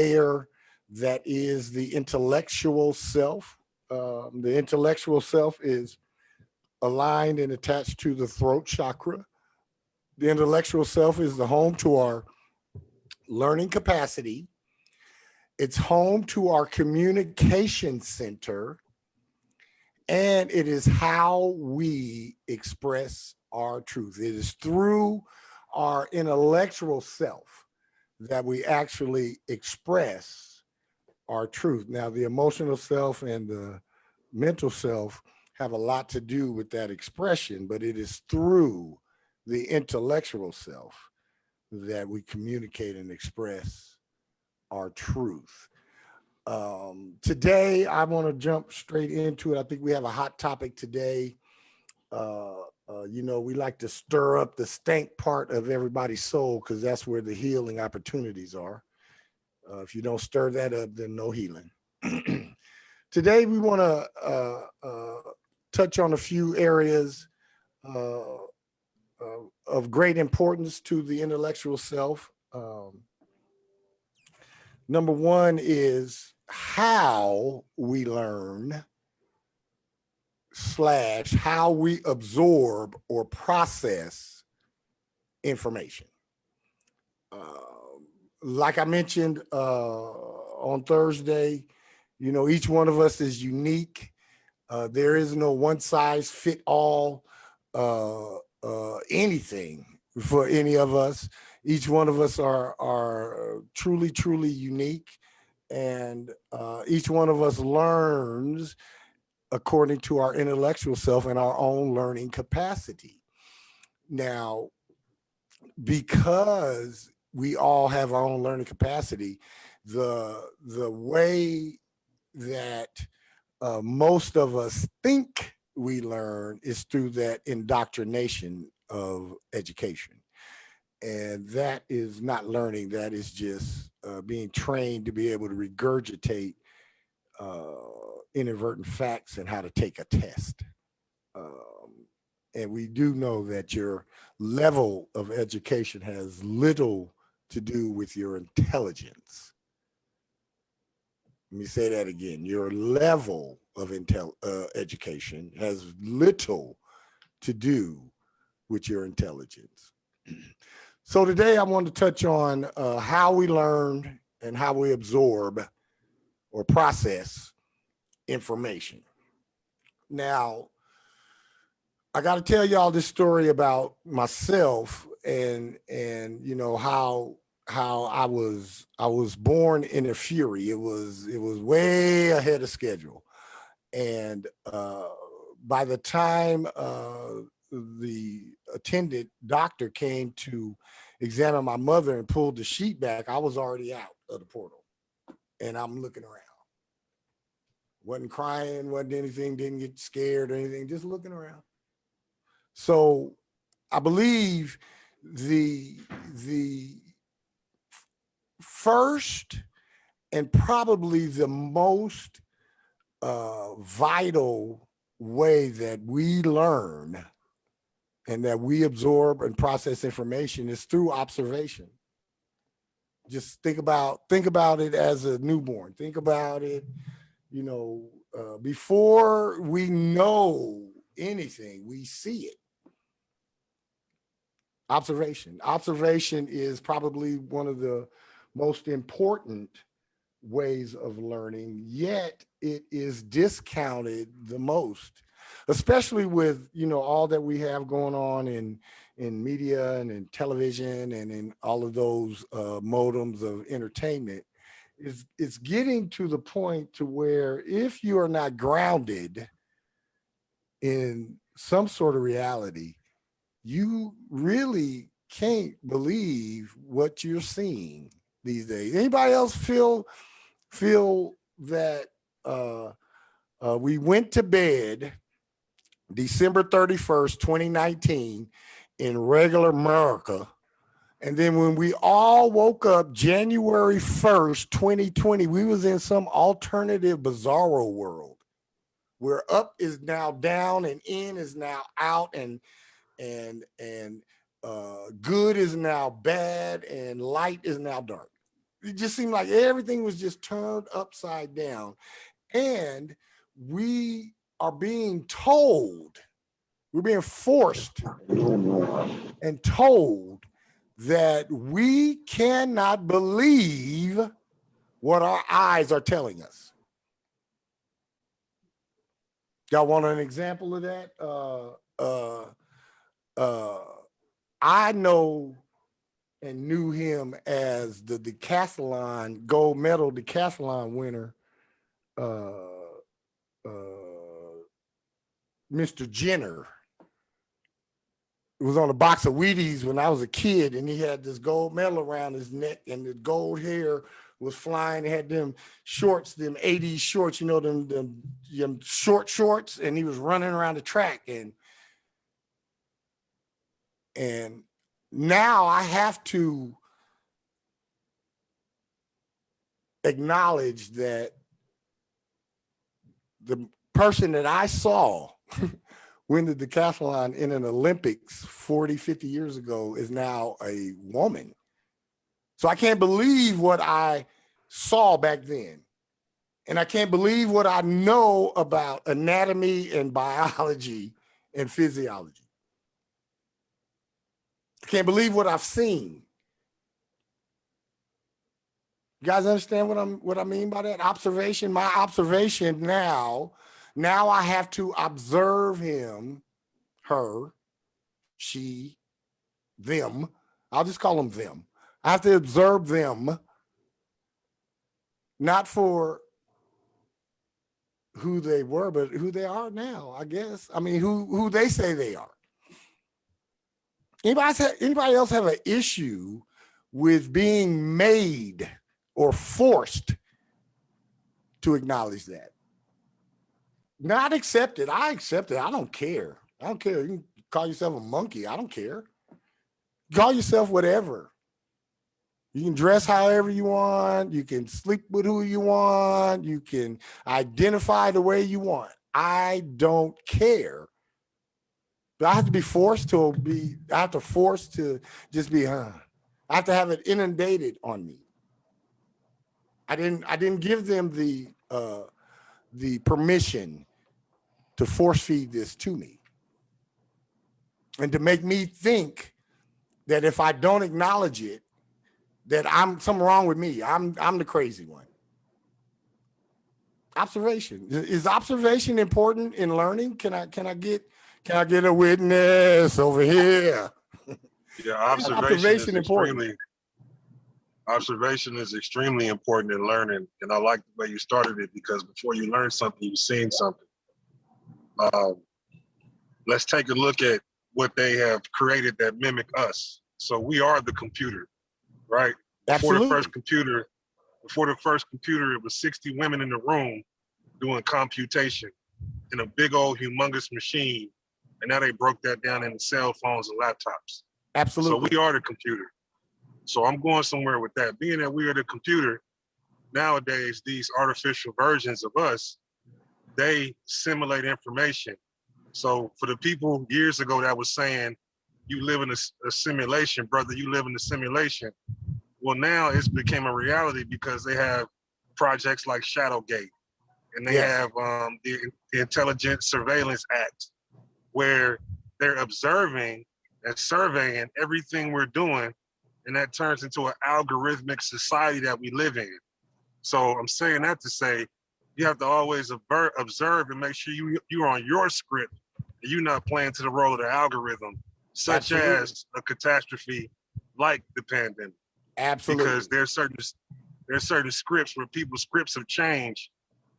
layer that is the intellectual self. The intellectual self is aligned and attached to the throat chakra. The intellectual self is the home to our learning capacity. It's home to our communication center, and it is how we express our truth. It is through our intellectual self that we actually express our truth. Now, the emotional self and the mental self have a lot to do with that expression, but it is through the intellectual self that we communicate and express our truth. Today, I want to jump straight into it. I think we have a hot topic today. We like to stir up the stank part of everybody's soul because that's where the healing opportunities are. If you don't stir that up, then no healing. Today, we want to touch on a few areas uh, of great importance to the intellectual self. Number one is how we learn / how we absorb or process information. Like I mentioned on Thursday, each one of us is unique. There is no one size fit all anything for any of us. Each one of us are truly, truly unique, and each one of us learns according to our intellectual self and our own learning capacity. Now, because we all have our own learning capacity, the way that most of us think we learn is through that indoctrination of education. And that is not learning, that is just being trained to be able to regurgitate uh, inadvertent facts and how to take a test. And we do know that your level of education has little to do with your intelligence. Let me say that again. Your level of education has little to do with your intelligence. So today I want to touch on how we learn and how we absorb or process information. Now, I got to tell y'all this story about myself and how I was born in a fury. It was way ahead of schedule, and by the time the attendant doctor came to examine my mother and pulled the sheet back, I was already out of the portal, and I'm looking around. Wasn't crying, wasn't anything, didn't get scared or anything, just looking around. So I believe the first and probably the most vital way that we learn and that we absorb and process information is through observation. Just think about it as a newborn. Think about it, before we know anything, we see it. Observation is probably one of the most important ways of learning, yet it is discounted the most, especially with all that we have going on in media and in television and in all of those modems of entertainment. It's getting to the point to where if you are not grounded in some sort of reality, you really can't believe what you're seeing these days. Anybody else feel that we went to bed December 31st, 2019 in regular America, and then when we all woke up January 1st, 2020, we was in some alternative bizarro world where up is now down and in is now out, and good is now bad and light is now dark. it just seemed like everything was just turned upside down. And we are being told, we're being forced and told that we cannot believe what our eyes are telling us. Y'all want an example of that? I know and knew him as the decathlon, gold medal decathlon winner, Mr. Jenner. It was on a box of Wheaties when I was a kid, and he had this gold medal around his neck, and the gold hair was flying. He had them shorts, them 80s shorts, you know, them short shorts, and he was running around the track. And now I have to acknowledge that the person that I saw win the decathlon in an Olympics 40, 50 years ago is now a woman. So I can't believe what I saw back then. And I can't believe what I know about anatomy and biology and physiology. I can't believe what I've seen. You guys understand what I mean by that? Observation, my observation now I have to observe him, her, she, them. I'll just call them them. I have to observe them, not for who they were, but who they are now, I guess. I mean, who they say they are. Anybody else have an issue with being made or forced to acknowledge that? Not accepted. I accept it. I don't care. I don't care. You can call yourself a monkey. I don't care. Call yourself whatever. You can dress however you want. You can sleep with who you want. You can identify the way you want. I don't care. But I have to be forced to be, I have to force to just be, I have to have it inundated on me. I didn't give them the permission to force feed this to me and to make me think that if I don't acknowledge it, that I'm something wrong with me. I'm the crazy one. Observation. Is observation important in learning? Can I get a witness over here? Yeah, observation is extremely important in learning. And I like the way you started it, because before you learn something, you've seen something. Let's take a look at what they have created that mimic us. So we are the computer, right? Absolutely. Before the first computer, it was 60 women in the room doing computation in a big old humongous machine. And now they broke that down into cell phones and laptops. Absolutely. So we are the computer. So I'm going somewhere with that. Being that we are the computer, nowadays, these artificial versions of us, they simulate information. So for the people years ago that was saying, you live in a simulation, brother, you live in a simulation. Well, now it's became a reality because they have projects like Shadowgate, and they have the Intelligent Surveillance Act, where they're observing and surveying everything we're doing, and that turns into an algorithmic society that we live in. So I'm saying that to say, you have to always observe and make sure you're on your script, and you're not playing to the role of the algorithm, such as a catastrophe like the pandemic. Absolutely. Because there's certain scripts where people's scripts have changed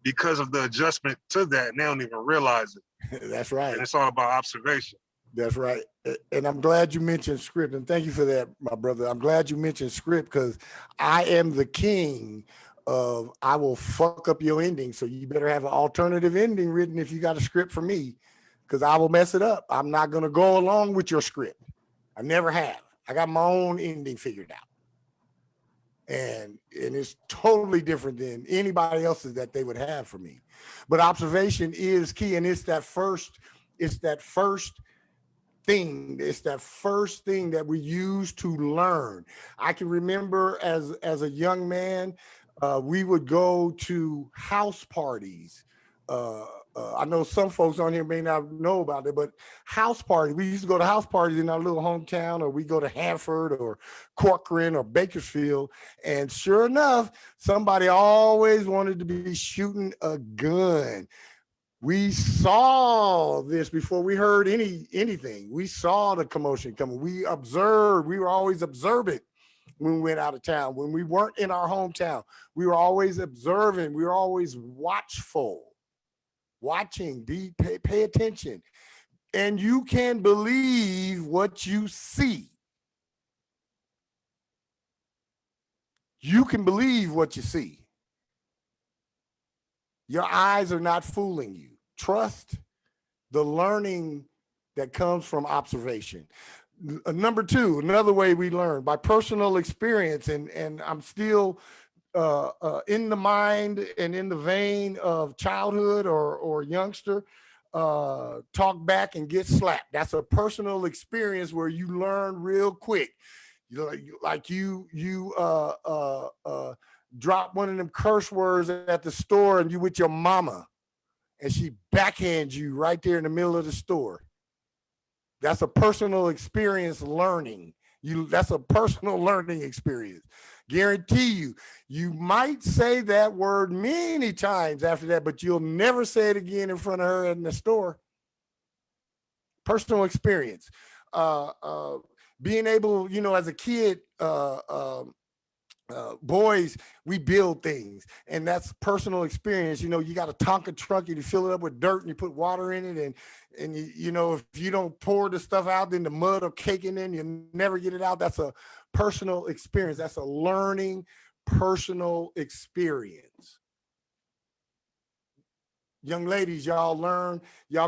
because of the adjustment to that, and they don't even realize it. That's right. And it's all about observation. That's right. And I'm glad you mentioned script, and thank you for that, my brother. I'm glad you mentioned script, because I am the king of I will fuck up your ending. So you better have an alternative ending written if you got a script for me, because I will mess it up. I'm not going to go along with your script. I never have. I got my own ending figured out. And it's totally different than anybody else's that they would have for me. But observation is key. And it's that first thing. It's that first thing that we use to learn. I can remember as a young man, we would go to house parties. I know some folks on here may not know about it, but house parties. We used to go to house parties in our little hometown, or we go to Hanford or Corcoran or Bakersfield. And sure enough, somebody always wanted to be shooting a gun. We saw this before we heard anything. We saw the commotion coming. We observed. We were always observant when we went out of town. When we weren't in our hometown, we were always observing. We were always watchful, watching. Pay attention, and you can believe what you see. You can believe what you see. Your eyes are not fooling you. Trust the learning that comes from observation. Number two, another way we learn by personal experience, and I'm still in the mind and in the vein of childhood or youngster. Talk back and get slapped. That's a personal experience where you learn real quick. You drop one of them curse words at the store, and you with your mama, and she backhands you right there in the middle of the store. That's a personal experience learning. That's a personal learning experience. Guarantee you, you might say that word many times after that, but you'll never say it again in front of her in the store. Personal experience. Being able, as a kid, boys, we build things, and that's personal experience. You got a Tonka truck, you fill it up with dirt and you put water in it, and if you don't pour the stuff out, then the mud will cake in, you never get it out. That's a personal experience. That's a learning personal experience. Young ladies, y'all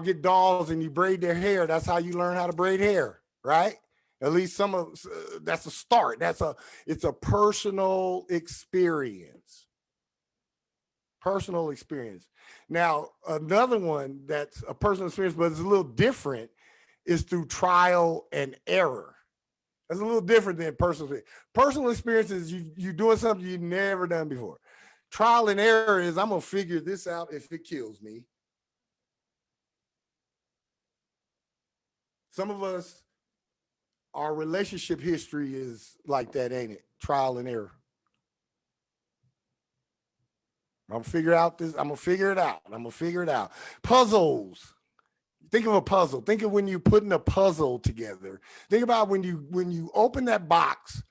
get dolls and you braid their hair. That's how you learn how to braid hair, right? At least that's a start. It's a personal experience. Personal experience. Now, another one that's a personal experience, but it's a little different, is through trial and error. That's a little different than personal experience. Personal experience is you doing something you've never done before. Trial and error is I'm gonna figure this out if it kills me. Some of us, our relationship history is like that, ain't it? Trial and error. I'm gonna figure out this. I'm gonna figure it out. I'm gonna figure it out. Puzzles. Think of a puzzle. Think of when you're putting a puzzle together. Think about when you open that box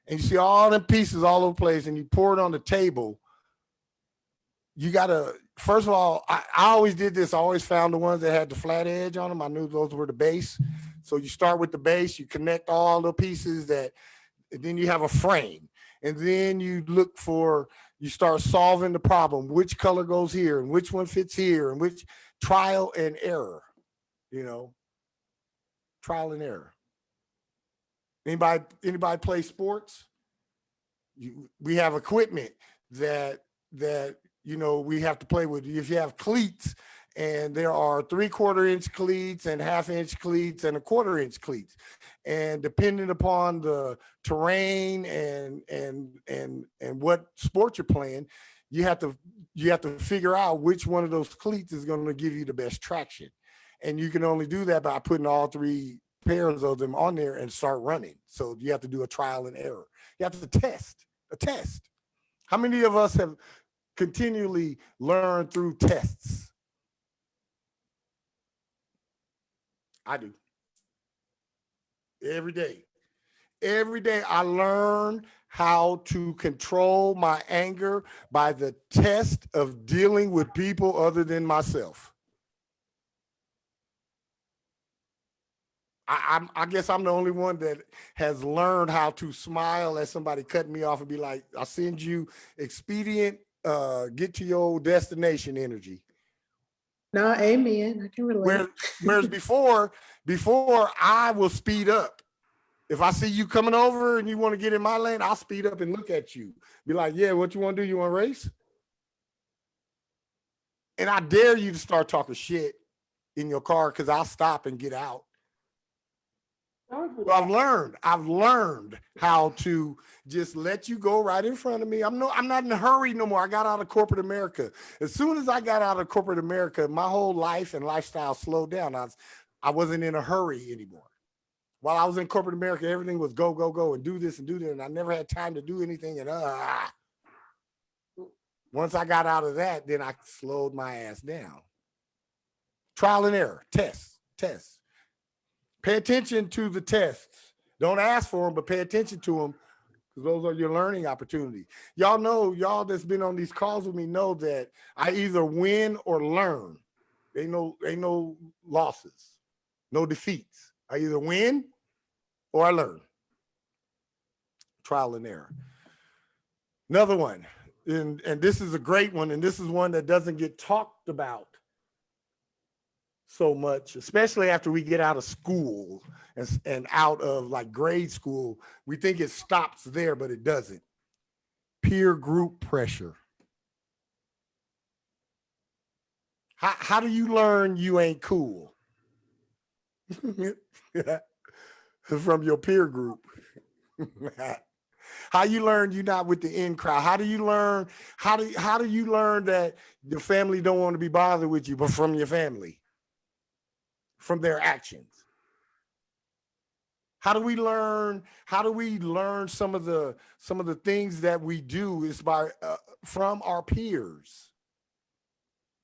and you see all the pieces all over the place and you pour it on the table. You gotta, first of all, I always did this. I always found the ones that had the flat edge on them. I knew those were the base. So you start with the base, you connect all the pieces then you have a frame. And then you start solving the problem. Which color goes here and which one fits here and which trial and error, trial and error. Anybody play sports? We have equipment that we have to play with. If you have cleats, and there are 3/4 inch cleats and 1/2 inch cleats and 1/4 inch cleats, and depending upon the terrain and what sport you're playing, you have to figure out which one of those cleats is going to give you the best traction, and you can only do that by putting all 3 pairs of them on there and start running. So you have to do a trial and error. You have to test a test. How many of us have continually learned through tests? I do. Every day. Every day I learn how to control my anger by the test of dealing with people other than myself. I guess I'm the only one that has learned how to smile at somebody cutting me off and be like, I'll send you expedient, get to your destination energy. No, amen. I can relate. Whereas before I will speed up. If I see you coming over and you want to get in my lane, I'll speed up and look at you. Be like, yeah, what you want to do? You want to race? And I dare you to start talking shit in your car because I'll stop and get out. Don't do Well, that. I've learned how to just let you go right in front of me. I'm not in a hurry no more. I got out of corporate America. As soon as I got out of corporate America, my whole life and lifestyle slowed down. I wasn't in a hurry anymore. While I was in corporate America, everything was go, go, go, and do this and do that. And I never had time to do anything. And once I got out of that, then I slowed my ass down. Trial and error, tests. Pay attention to the tests. Don't ask for them, but pay attention to them because those are your learning opportunities. Y'all know, y'all that's been on these calls with me know that I either win or learn. Ain't no losses, no defeats. I either win or I learn. Trial and error. Another one, and this is a great one, and this is one that doesn't get talked about so much, especially after we get out of school and out of like grade school. We think it stops there, but it doesn't. Peer group pressure. How do you learn you ain't cool? From your peer group. How you learn you're not with the in crowd? How do you learn? How do you learn that your family don't want to be bothered with you, but from your family, from their actions? How do we learn? How do we learn some of the things that we do is by from our peers?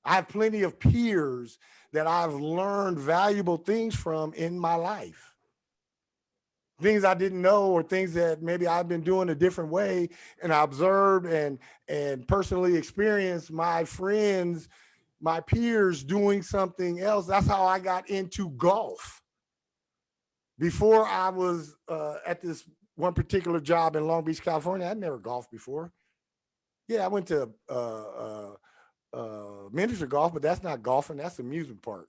I have plenty of peers that I've learned valuable things from in my life. Things I didn't know, or things that maybe I've been doing a different way, and I observed and personally experienced my friends, my peers doing something else. That's how I got into golf. Before I was at this one particular job in Long Beach, California, I'd never golfed before. Yeah, I went to miniature golf, but that's not golfing. That's amusement park.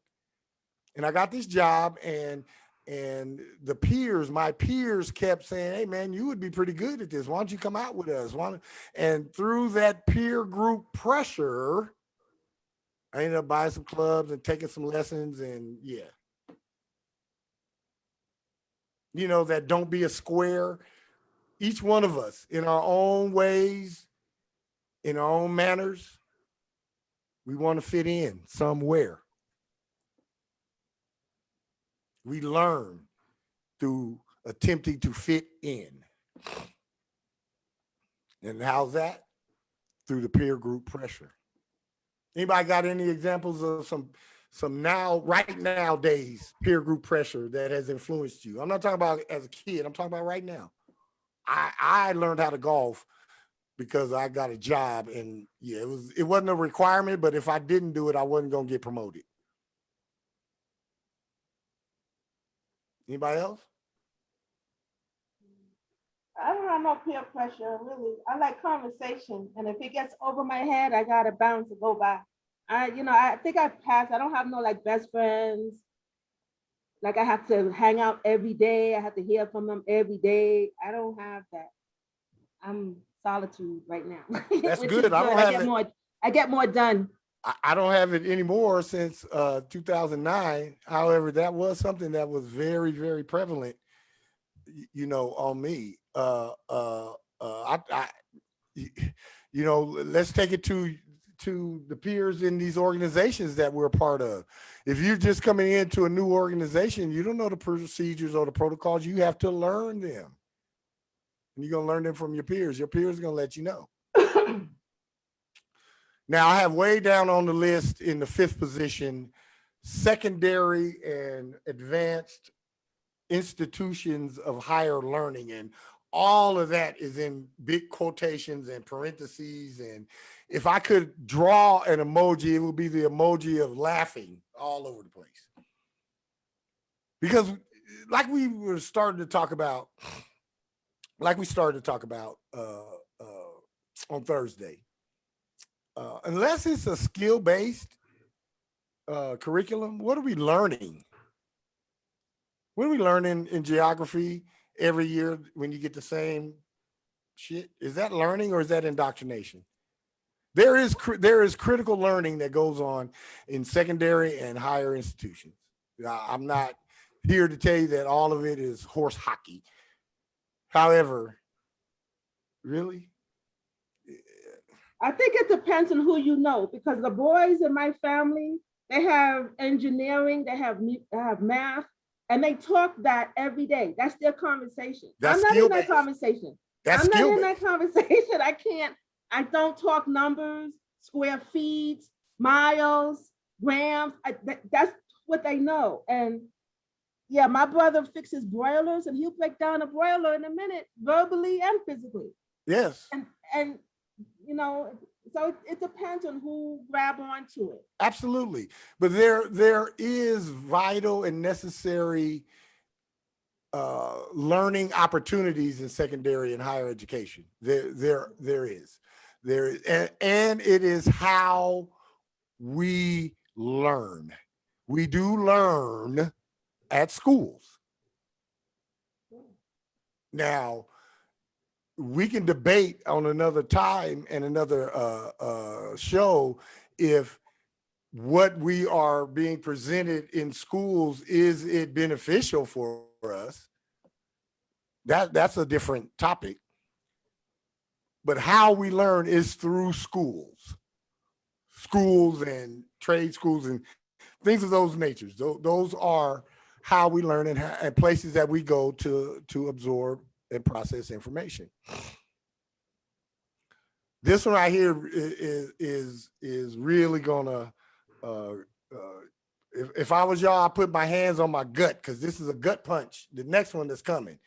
And I got this job, and the peers, my peers, kept saying, "Hey, man, you would be pretty good at this. Why don't you come out with us?" And through that peer group pressure, I ended up buying some clubs and taking some lessons, and yeah. That don't be a square. Each one of us, in our own ways, in our own manners, we want to fit in somewhere. We learn through attempting to fit in. And how's that? Through the peer group pressure. Anybody got any examples of some right nowadays peer group pressure that has influenced you? I'm not talking about as a kid. I'm talking about right now. I learned how to golf because I got a job, and yeah, it wasn't a requirement, but if I didn't do it, I wasn't going to get promoted. Anybody else? I don't have no peer pressure, really. I like conversation, and if it gets over my head, I got a bound to go by. I think I've passed. I don't have no like best friends. Like I have to hang out every day. I have to hear from them every day. I don't have that. I'm solitude right now. That's which good. is I don't have it. I get more done. I don't have it anymore since 2009. However, that was something that was very, very prevalent, on me. Let's take it to the peers in these organizations that we're a part of. If you're just coming into a new organization, you don't know the procedures or the protocols. You have to learn them. And you're going to learn them from your peers. Your peers are going to let you know. Now, I have way down on the list in the 5th position, secondary and advanced institutions of higher learning. And all of that is in big quotations and parentheses. And if I could draw an emoji, it would be the emoji of laughing all over the place. Because like we were starting to talk about, on Thursday, unless it's a skill-based curriculum, what are we learning? What are we learning in geography every year when you get the same shit? Is that learning or is that indoctrination? There is critical learning that goes on in secondary and higher institutions. I'm not here to tell you that all of it is horse hockey. However, really? I think it depends on who you know, because the boys in my family, they have engineering, they have math, and they talk that every day. That's their conversation. That's I'm not in that skill-based. conversation. That's I'm not in skill-based. that conversation. I don't talk numbers, square feet, miles, grams. That's what they know. And yeah, my brother fixes broilers and he'll break down a broiler in a minute, verbally and physically. Yes, And you know, so it depends on who grab onto it. absolutely. But there is vital and necessary learning opportunities in secondary and higher education. There is, and it is how we learn. We do learn at schools. Now, we can debate on another time and another show if what we are being presented in schools, is it beneficial for us? That's a different topic. But how we learn is through schools and trade schools and things of those natures. Those are how we learn, and places that we go to absorb and process information. This one right here is really gonna. If I was y'all, I put my hands on my gut, because this is a gut punch. The next one that's coming,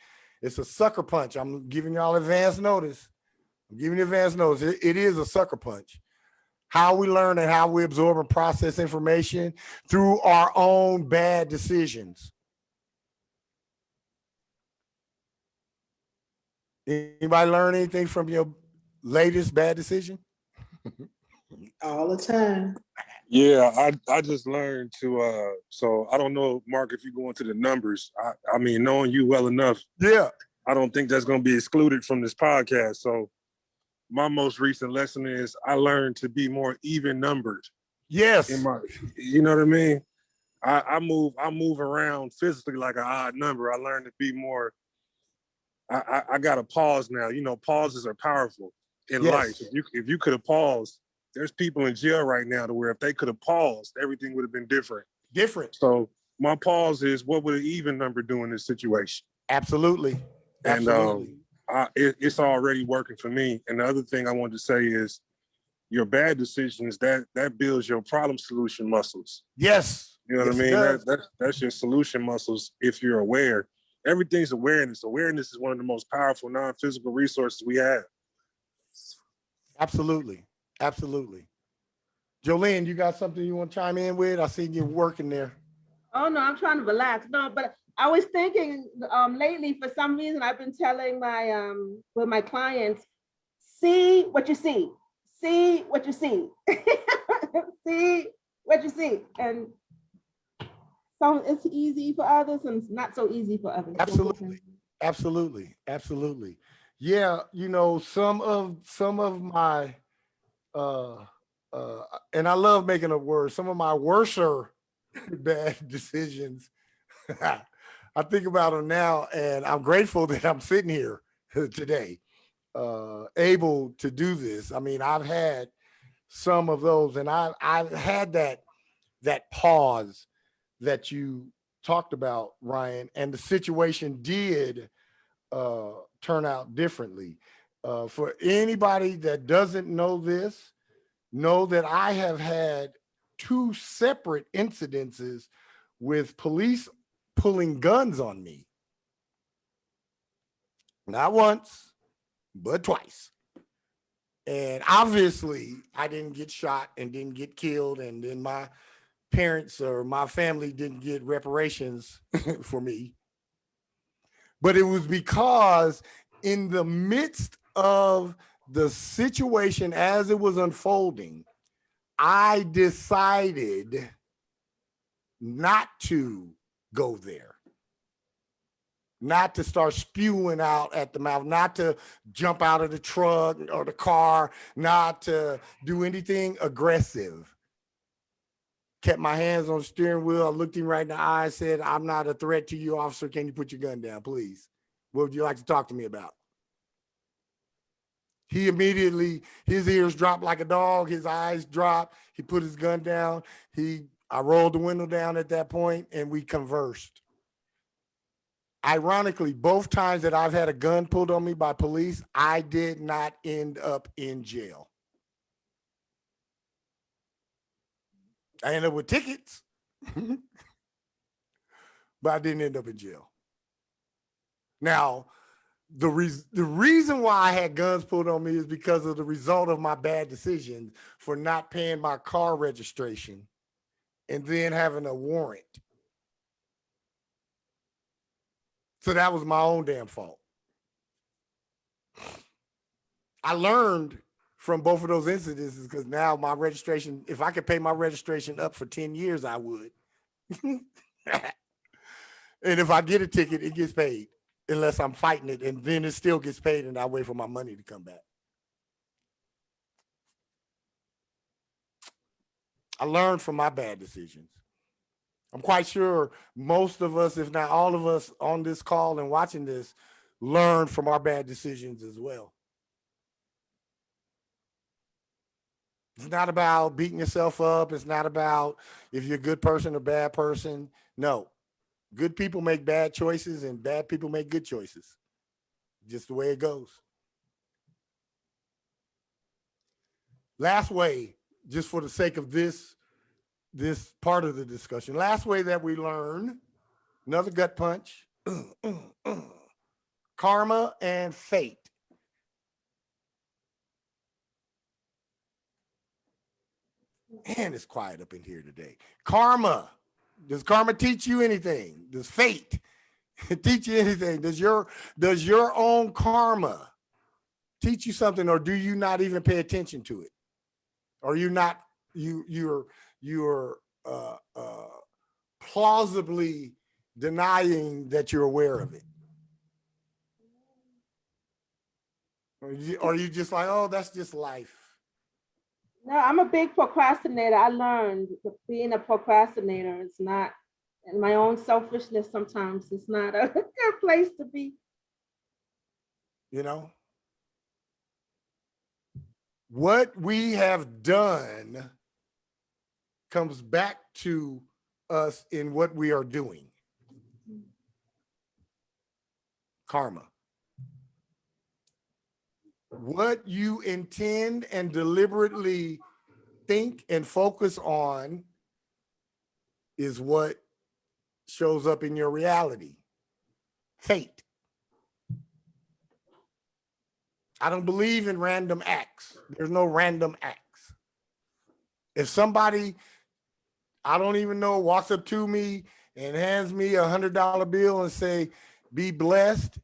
it's a sucker punch. I'm giving y'all advance notice. I'm giving you advance notice. It is a sucker punch. How we learn and how we absorb and process information through our own bad decisions. Anybody learn anything from your latest bad decision? All the time. Yeah, I just learned to so I don't know, Mark, if you go into the numbers. I mean, knowing you well enough, Yeah. I don't think that's gonna be excluded from this podcast. So my most recent lesson is I learned to be more even numbered Yes. in my, you know what I mean? I move around physically like an odd number. I learned to be more. I got to pause now. You know, pauses are powerful in Yes. life. If you could have paused, there's people in jail right now to where if they could have paused, everything would have been different. Different. So my pause is, what would an even number do in this situation? Absolutely. Absolutely. And it's already working for me. And the other thing I wanted to say is, your bad decisions, that builds your problem solution muscles. Yes. You know Yes, what I it mean? does. That's your solution muscles if you're aware. Everything's awareness. Awareness is one of the most powerful non-physical resources we have. Absolutely. Absolutely. Jolene, you got something you want to chime in with? I see you working there. Oh no, I'm trying to relax. No, but I was thinking lately, for some reason, I've been telling my with my clients, see what you see. See what you see. See what you see. And so it's easy for others and it's not so easy for others. Absolutely. Absolutely. Absolutely. Yeah, you know, some of my and I love making up words, some of my worser bad decisions. I think about them now, and I'm grateful that I'm sitting here today, able to do this. I mean, I've had some of those, and I've had that pause that you talked about, Ryan, and the situation did turn out differently. For anybody that doesn't know this, know that I have had 2 separate incidences with police pulling guns on me. Not once, but twice. And obviously, I didn't get shot and didn't get killed, and then my parents or my family didn't get reparations for me. But it was because in the midst of the situation as it was unfolding, I decided not to go there, not to start spewing out at the mouth, not to jump out of the truck or the car, not to do anything aggressive. kept my hands on the steering wheel. I looked him right in the eye and said, I'm not a threat to you, officer. Can you put your gun down, please? What would you like to talk to me about? He immediately, his ears dropped like a dog. His eyes dropped. He put his gun down. I rolled the window down at that point and we conversed. Ironically, both times that I've had a gun pulled on me by police, I did not end up in jail. I ended up with tickets, but I didn't end up in jail. Now, the reason why I had guns pulled on me is because of the result of my bad decisions for not paying my car registration and then having a warrant. So that was my own damn fault. I learned from both of those incidences because now my registration, if I could pay my registration up for 10 years, I would. And if I get a ticket, it gets paid unless I'm fighting it, and then it still gets paid and I wait for my money to come back. I learned from my bad decisions. I'm quite sure most of us, if not all of us on this call and watching this, learned from our bad decisions as well. It's not about beating yourself up. It's not about if you're a good person or bad person. No, good people make bad choices and bad people make good choices. Just the way it goes. Last way, just for the sake of this part of the discussion, last way that we learn, another gut punch, karma and fate. Man, it's quiet up in here today. Karma. Does karma teach you anything? Does fate teach you anything? Does your own karma teach you something, or do you not even pay attention to it? Or you're plausibly denying that you're aware of it? Or you just like, oh, that's just life? No, I'm a big procrastinator. I learned that being a procrastinator is not, and my own selfishness sometimes is not a good place to be. You know, what we have done comes back to us in what we are doing. Karma. What you intend and deliberately think and focus on is what shows up in your reality. Fate. I don't believe in random acts. There's no random acts. If somebody, I don't even know, walks up to me and hands me $100 bill and say, be blessed,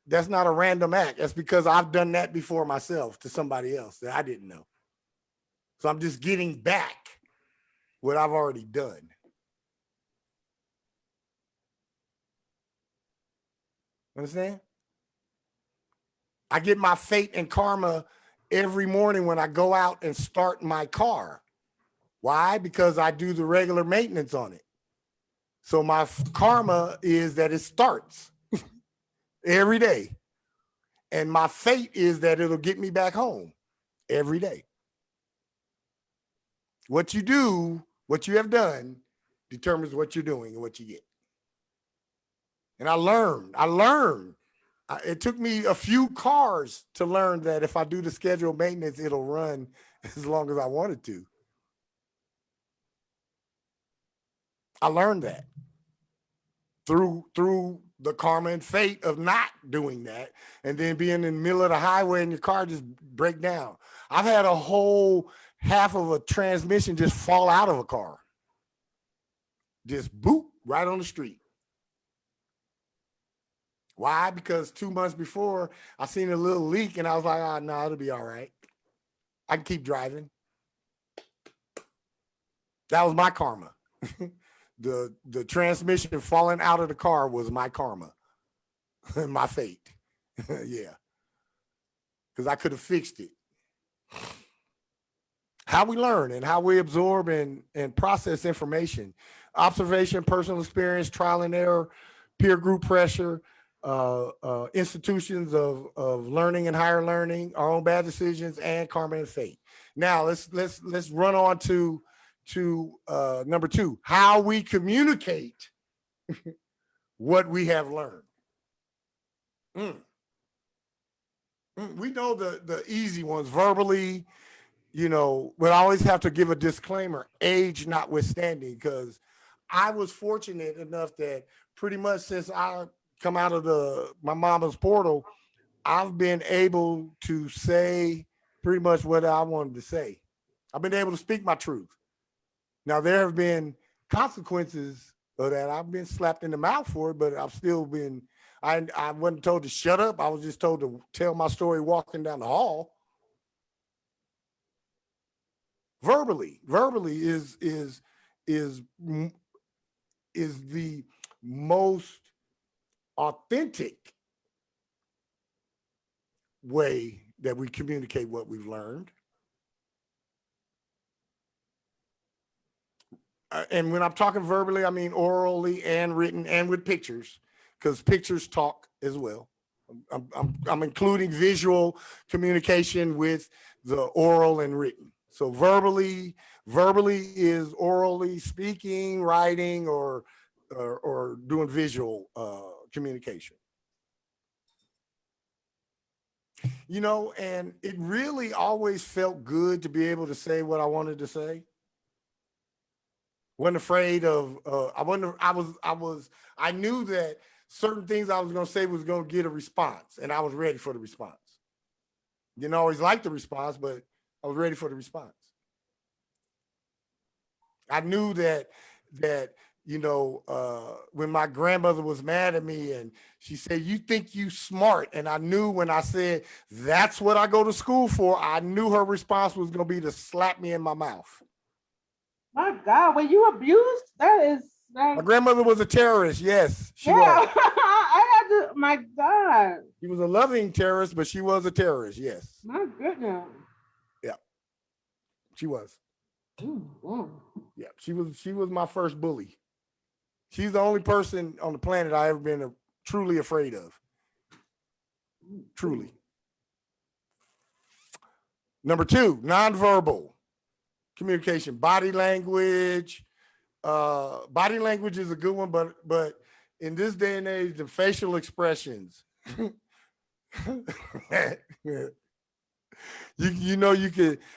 that's not a random act. That's because I've done that before myself to somebody else that I didn't know. So I'm just getting back what I've already done. Understand? I get my fate and karma every morning when I go out and start my car. Why? Because I do the regular maintenance on it. So my karma is that it starts every day. And my fate is that it'll get me back home every day. What you do, what you have done, determines what you're doing and what you get. And I learned. It took me a few cars to learn that if I do the scheduled maintenance, it'll run as long as I wanted to. I learned that through the karma and fate of not doing that, and then being in the middle of the highway and your car just break down. I've had a whole half of a transmission just fall out of a car. Just boop, right on the street. Why? Because 2 months before, I seen a little leak and I was like, oh, no, it'll be all right. I can keep driving. That was my karma. The transmission falling out of the car was my karma, my fate. Yeah. Because I could have fixed it. how we learn and how we absorb and process information, observation, personal experience, trial and error, peer group pressure, institutions of learning and higher learning, our own bad decisions, and karma and fate. Now let's run on to number 2, how we communicate what we have learned. We know the easy ones verbally, but I always have to give a disclaimer, age notwithstanding, because I was fortunate enough that pretty much since I come out of my mama's portal, I've been able to say pretty much what I wanted to say. I've been able to speak my truth. Now, there have been consequences of that. I've been slapped in the mouth for it, but I've still been, I wasn't told to shut up. I was just told to tell my story walking down the hall. Verbally is the most authentic way that we communicate what we've learned. And when I'm talking verbally, I mean orally and written and with pictures, because pictures talk as well. I'm including visual communication with the oral and written. So verbally is orally speaking, writing, or doing visual communication. And it really always felt good to be able to say what I wanted to say. Wasn't afraid of, I knew that certain things I was going to say was going to get a response, and I was ready for the response. Didn't always like the response, but I was ready for the response. I knew that when my grandmother was mad at me and she said, "You think you smart?" And I knew when I said, "That's what I go to school for," I knew her response was going to be to slap me in my mouth. My God, were you abused? That is my grandmother was a terrorist. Yes, she was. I had to. My God, she was a loving terrorist, but she was a terrorist. Yes. My goodness. Yeah, she was. Mm-hmm. Yeah, she was my first bully. She's the only person on the planet I ever been truly afraid of. Truly. Number 2, nonverbal communication, body language. Body language is a good one, but in this day and age, the facial expressions.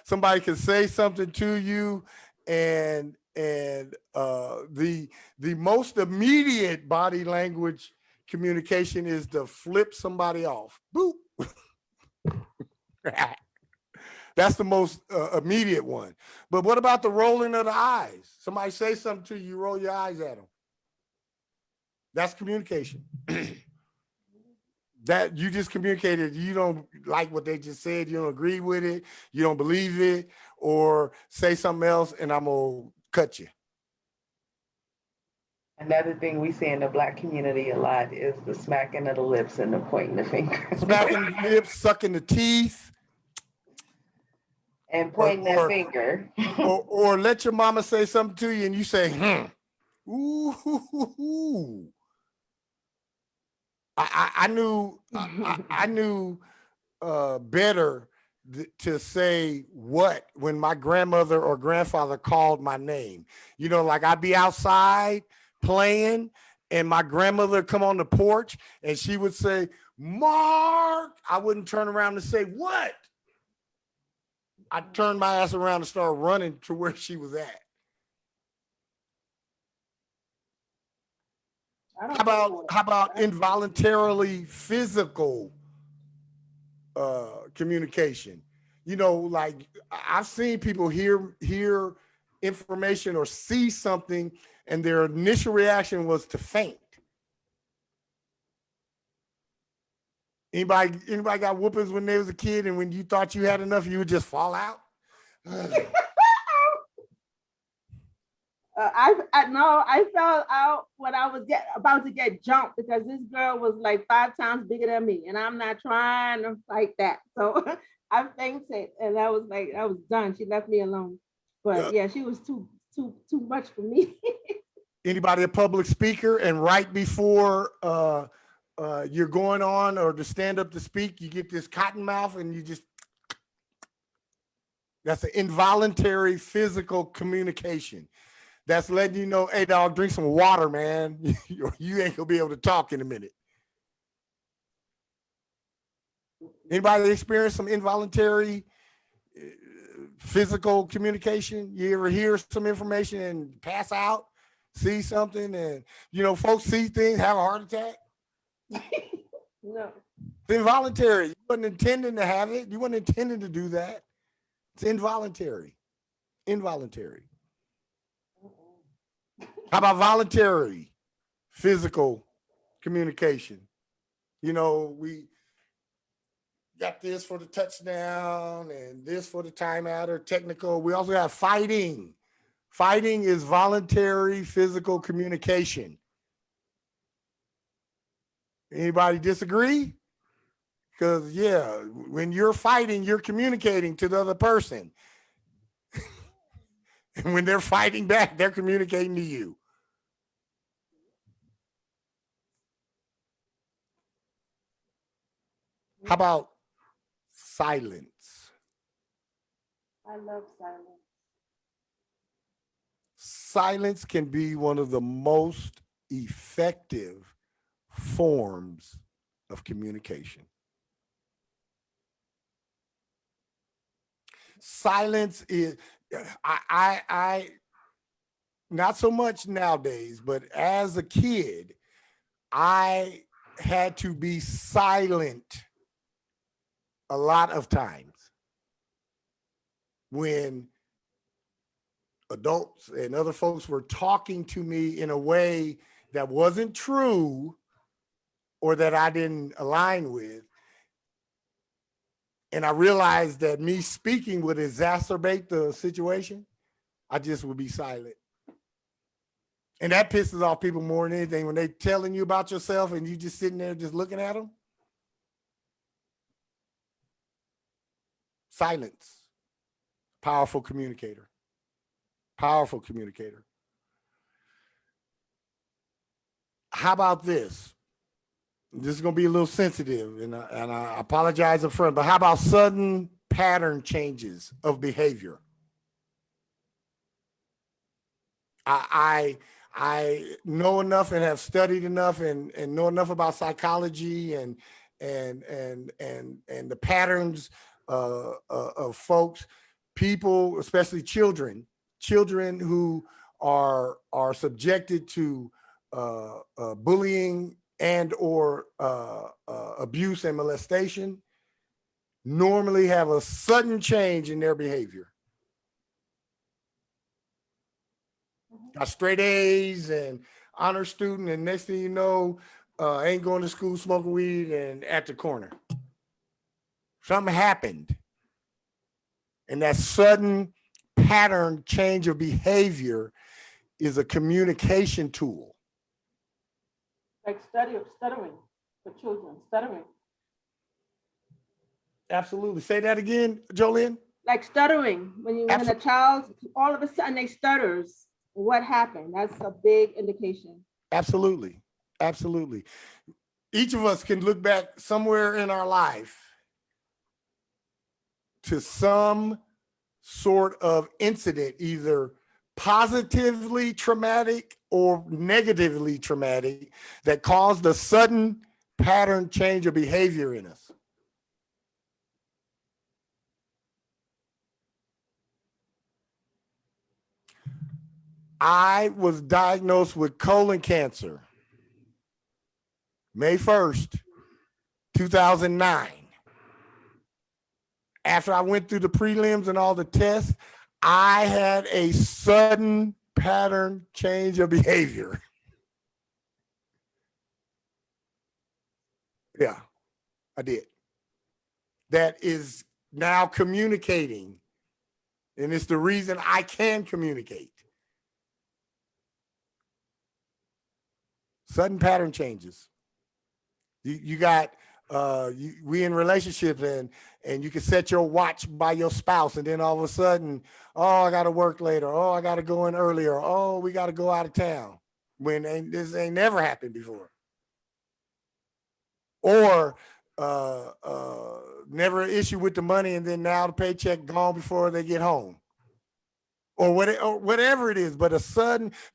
Somebody can say something to you, and the most immediate body language communication is to flip somebody off. Boop. That's the most immediate one. But what about the rolling of the eyes? Somebody say something to you, you roll your eyes at them. That's communication. That you just communicated, you don't like what they just said, you don't agree with it, you don't believe it, or say something else and I'm gonna cut you. Another thing we see in the Black community a lot is the smacking of the lips and the pointing the finger. Smacking the lips, sucking the teeth. And pointing that finger. or let your mama say something to you and you say, Ooh. I knew better to say what when my grandmother or grandfather called my name. Like I'd be outside playing and my grandmother come on the porch and she would say, "Mark." I wouldn't turn around and say, "What?" I turned my ass around and started running to where she was at. How about involuntarily physical communication? Like I've seen people hear information or see something and their initial reaction was to faint. Anybody got whoopings when they was a kid and when you thought you had enough, you would just fall out? I fell out when I was about to get jumped because this girl was like 5 times bigger than me, and I'm not trying to fight that. So I fainted, and I was like, I was done. She left me alone. But yeah, she was too much for me. Anybody a public speaker, and right before you're going on or to stand up to speak, you get this cotton mouth and you just, that's an involuntary physical communication. That's letting you know, hey dog, drink some water, man. You ain't gonna be able to talk in a minute. Anybody experience some involuntary physical communication? You ever hear some information and pass out, see something, and folks see things, have a heart attack? No. It's involuntary. You wasn't intending to have it. You wasn't intending to do that. It's involuntary. Involuntary. How about voluntary physical communication? We got this for the touchdown and this for the timeout or technical. We also have fighting. Fighting is voluntary physical communication. Anybody disagree? Because when you're fighting, you're communicating to the other person. And when they're fighting back, they're communicating to you. How about silence? I love silence. Silence can be one of the most effective forms of communication. Silence is, I not so much nowadays, but as a kid, I had to be silent a lot of times when adults and other folks were talking to me in a way that wasn't true or that I didn't align with. And I realized that me speaking would exacerbate the situation. I just would be silent. And that pisses off people more than anything when they telling you about yourself and you just sitting there just looking at them. Silence. Powerful communicator. Powerful communicator. How about this? This is going to be a little sensitive, and I apologize up front, but how about sudden pattern changes of behavior? I know enough and have studied enough and know enough about psychology and the patterns of folks, people, especially children who are subjected to bullying and or abuse and molestation normally have a sudden change in their behavior. Got straight A's and honor student, and next thing you know, ain't going to school, smoking weed and at the corner. Something happened. And that sudden pattern change of behavior is a communication tool. Like stuttering for children, stuttering. Absolutely. Say that again, Jolene. Like stuttering, when a child, all of a sudden they stutters, what happened? That's a big indication. Absolutely. Absolutely. Each of us can look back somewhere in our life to some sort of incident, either positively traumatic or negatively traumatic, that caused a sudden pattern change of behavior in us. I was diagnosed with colon cancer May 1st, 2009. After I went through the prelims and all the tests, I had a sudden pattern change of behavior. Yeah, I did. That is now communicating. And it's the reason I can communicate. Sudden pattern changes. You got we in relationships, and you can set your watch by your spouse, and then all of a sudden, oh, I got to work later. Oh, I got to go in earlier. Oh, we got to go out of town, when this ain't never happened before. Or never an issue with the money, and then now the paycheck gone before they get home, or whatever it is. But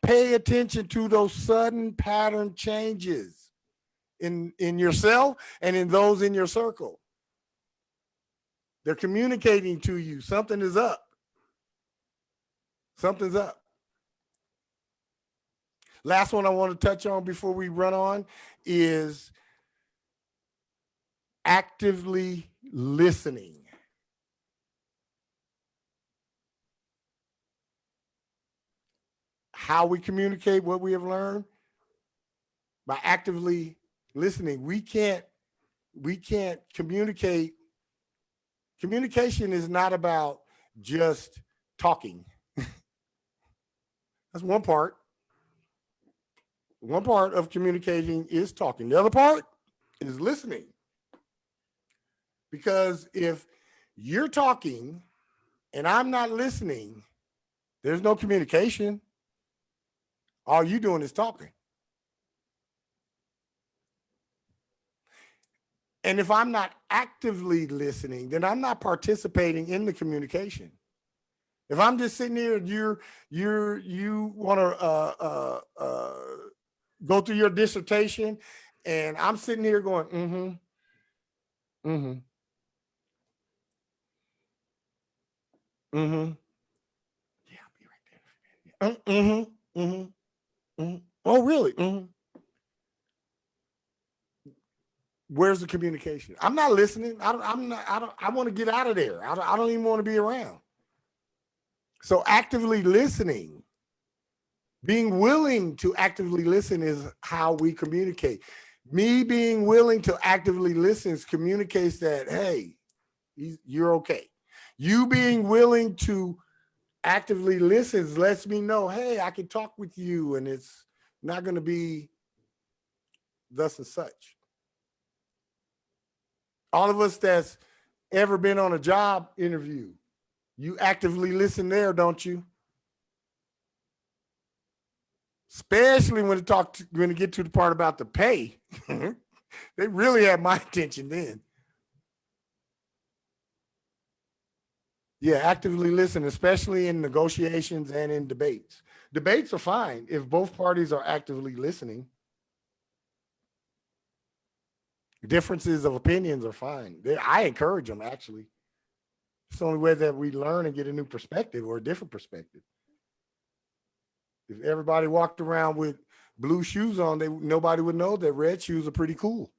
pay attention to those sudden pattern changes in yourself and in those in your circle. They're communicating to you something is up. Something's up. Last one I want to touch on before we run on is actively listening. How we communicate what we have learned by actively listening. We can't communicate. Communication is not about just talking. That's one part. One part of communicating is talking. The other part is listening. Because if you're talking and I'm not listening, there's no communication. All you're doing is talking. And if I'm not actively listening, then I'm not participating in the communication. If I'm just sitting here and you want to go through your dissertation, and I'm sitting here going, yeah, I'll be right there. Oh, really? Where's the communication? I'm not listening. I want to get out of there. I don't even want to be around. So actively listening, being willing to actively listen, is how we communicate. Me being willing to actively listen communicates that, hey, you're okay. You being willing to actively listen lets me know, hey, I can talk with you, and it's not going to be thus and such. All of us that's ever been on a job interview, you actively listen there, don't you? Especially when it get to the part about the pay. They really had my attention then. Yeah, actively listen, especially in negotiations and in debates. Debates are fine if both parties are actively listening. Differences of opinions are fine. I encourage them, actually. It's the only way that we learn and get a new perspective or a different perspective. If everybody walked around with blue shoes on, nobody would know that red shoes are pretty cool.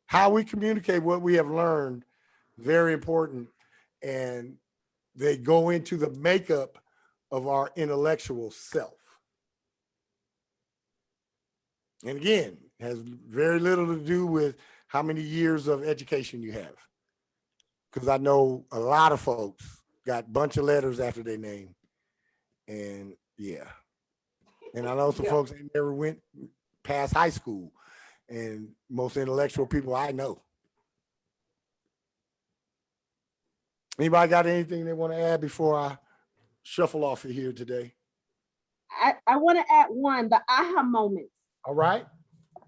How we communicate what we have learned, very important. And they go into the makeup of our intellectual self. And again, has very little to do with how many years of education you have. Because I know a lot of folks got a bunch of letters after their name. And yeah. And I know some folks that never went past high school. And most intellectual people I know. Anybody got anything they want to add before I shuffle off of here today? I want to add one, the aha moments. All right.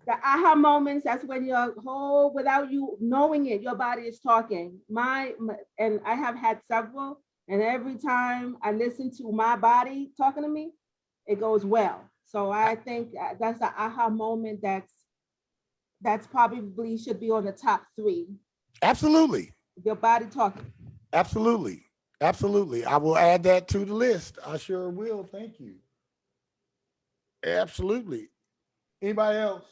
The aha moments, that's when your whole, without you knowing it, your body is talking. And I have had several, and every time I listen to my body talking to me, it goes well. So I think that's the aha moment that's probably should be on the top 3. Absolutely. Your body talking. Absolutely. Absolutely. I will add that to the list. I sure will. Thank you. Absolutely. Anybody else?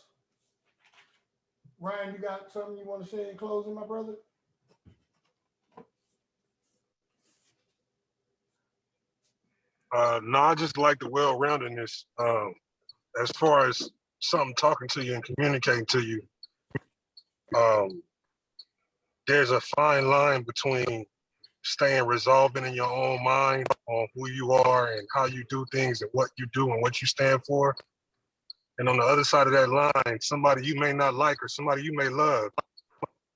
Ryan, you got something you want to say in closing, my brother? No, I just like the well-roundedness. As far as something talking to you and communicating to you, there's a fine line between staying resolved in your own mind on who you are and how you do things and what you do and what you stand for, And on the other side of that line, somebody you may not like or somebody you may love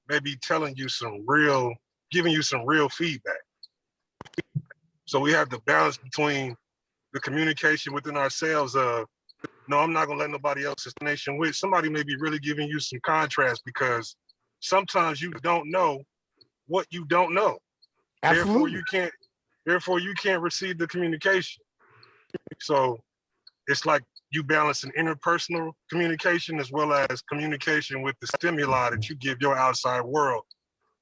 may be telling you giving you some real feedback. So we have to balance between the communication within ourselves of, no, I'm not gonna let nobody else's nation with. Somebody may be really giving you some contrast because sometimes you don't know what you don't know. Absolutely. Therefore you can't receive the communication. So it's like you balance an interpersonal communication as well as communication with the stimuli that you give your outside world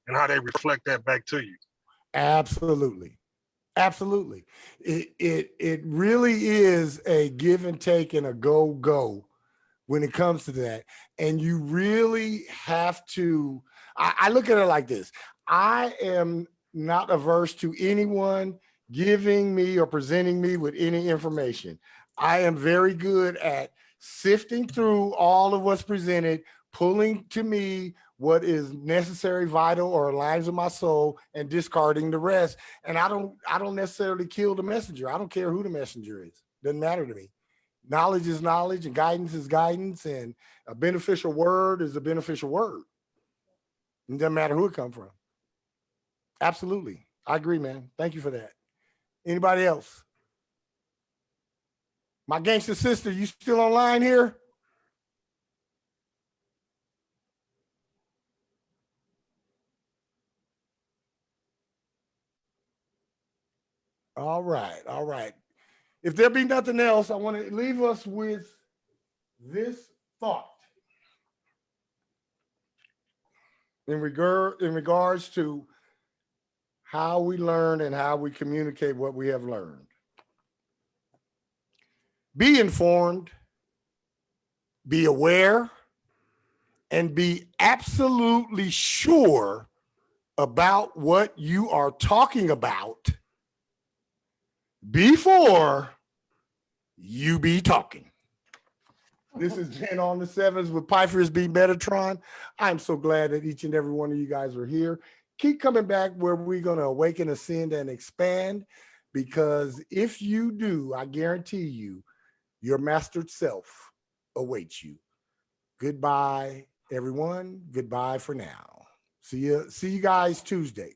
and how they reflect that back to you. Absolutely. Absolutely. It really is a give and take and a go when it comes to that. And you really have to, I look at it like this. I am not averse to anyone giving me or presenting me with any information. I am very good at sifting through all of what's presented, pulling to me what is necessary, vital, or aligns with my soul, and discarding the rest. And I don't necessarily kill the messenger. I don't care who the messenger is. Doesn't matter to me. Knowledge is knowledge and guidance is guidance, and a beneficial word is a beneficial word. It doesn't matter who it comes from. Absolutely. I agree, man. Thank you for that. Anybody else? My gangster sister, you still online here? All right. All right. If there be nothing else, I want to leave us with this thought in regards to how we learn and how we communicate what we have learned. Be informed, be aware, and be absolutely sure about what you are talking about before you be talking. This has been On the Sevens with Pifers B. Metatron. I'm so glad that each and every one of you guys are here. Keep coming back where we're going to awaken, ascend, and expand, because if you do, I guarantee you, your mastered self awaits you. Goodbye, everyone. Goodbye for now. See you guys Tuesday.